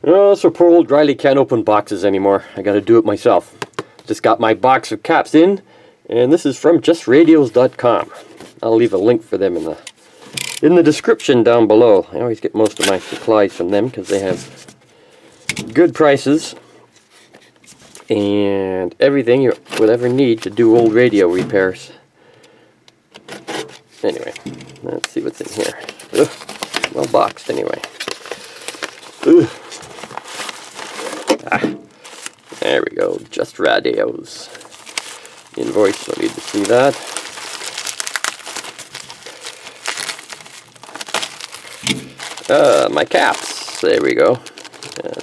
Oh, so poor old Riley can't open boxes anymore. I gotta do it myself. Just got my box of caps in, and this is from justradios.com. I'll leave a link for them in the description down below. I always get most of my supplies from them because they have good prices and everything you would ever need to do old radio repairs. Anyway, let's see what's in here. Ugh, well boxed anyway. Ugh. There we go, Just Radios. Invoice, don't need to see that. My caps, there we go.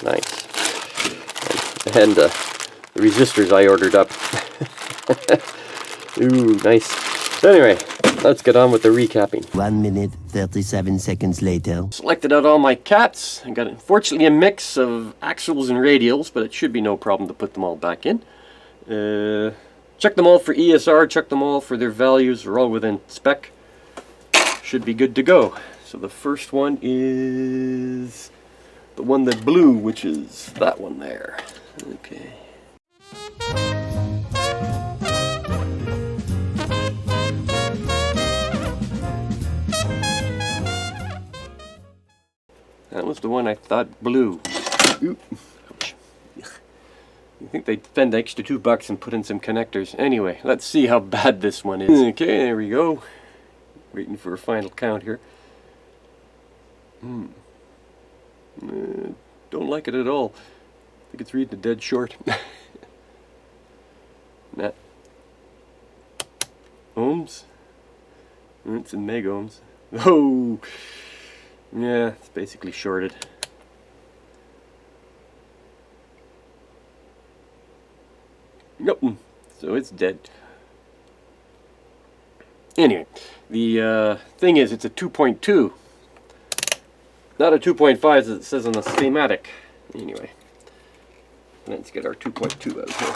Nice. And the resistors I ordered up. Ooh, nice. So anyway, let's get on with the recapping. 1 minute, 37 seconds later. Selected out all my caps. I got unfortunately a mix of axles and radials, but it should be no problem to put them all back in. Check them all for ESR, check them all for their values. They're all within spec. Should be good to go. So the first one is the one that blew, which is that one there. Okay. That was the one I thought blew. Ooh. Ouch. You think they'd spend the extra $2 and put in some connectors. Anyway, let's see how bad this one is. Okay, there we go. Waiting for a final count here. Don't like it at all. I think it's reading a dead short. Nah. Ohms? It's in meg ohms. Oh! Yeah, it's basically shorted. Nope. So it's dead. Anyway, the thing is, it's a 2.2. Not a 2.5 as it says on the schematic. Anyway, let's get our 2.2 out here.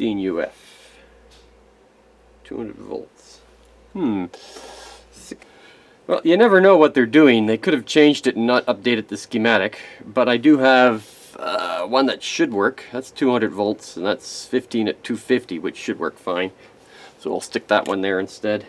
UF 200 volts. Well, you never know what they're doing. They could have changed it and not updated the schematic, but I do have one that should work. That's 200 volts, and that's 15 at 250, which should work fine. So I'll stick that one there instead.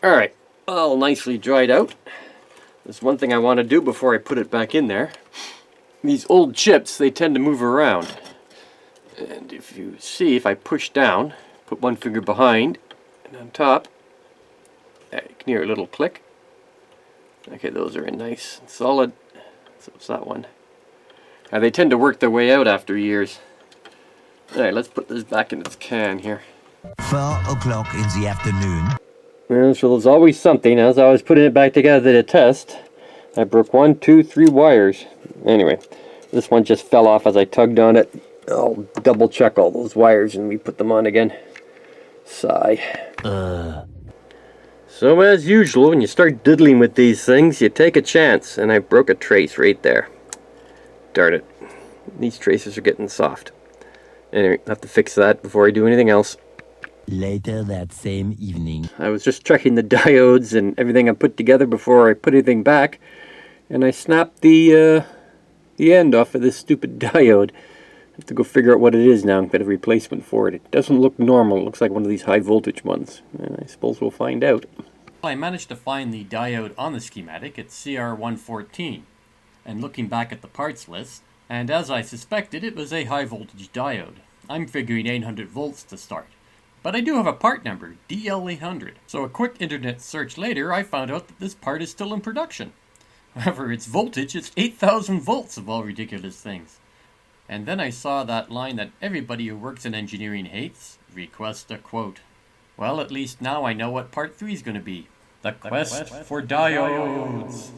Alright, all nicely dried out. There's one thing I want to do before I put it back in there. These old chips, they tend to move around. And if you see, if I push down, put one finger behind and on top, you can hear a little click. Okay, those are in nice and solid. So it's that one. They tend to work their way out after years. Alright, let's put this back in its can here. 4 o'clock in the afternoon. Well, so there's always something. As I was putting it back together to test, I broke 1, 2, 3 wires. Anyway, this one just fell off as I tugged on it. I'll double check all those wires and we put them on again. Sigh. So as usual, when you start diddling with these things, you take a chance, and I broke a trace right there. Darn it. These traces are getting soft. Anyway, I have to fix that before I do anything else. Later that same evening. I was just checking the diodes and everything I put together before I put anything back, and I snapped the end off of this stupid diode. I have to go figure out what it is now and get a replacement for it. It doesn't look normal. It looks like one of these high voltage ones, and I suppose we'll find out. I managed to find the diode on the schematic. It's CR114, and looking back at the parts list, and as I suspected, it was a high voltage diode. I'm figuring 800 volts to start. But I do have a part number, DL800. So a quick internet search later, I found out that this part is still in production. However, its voltage is 8,000 volts of all ridiculous things. And then I saw that line that everybody who works in engineering hates, request a quote. Well, at least now I know what part 3 is going to be. The quest for diodes.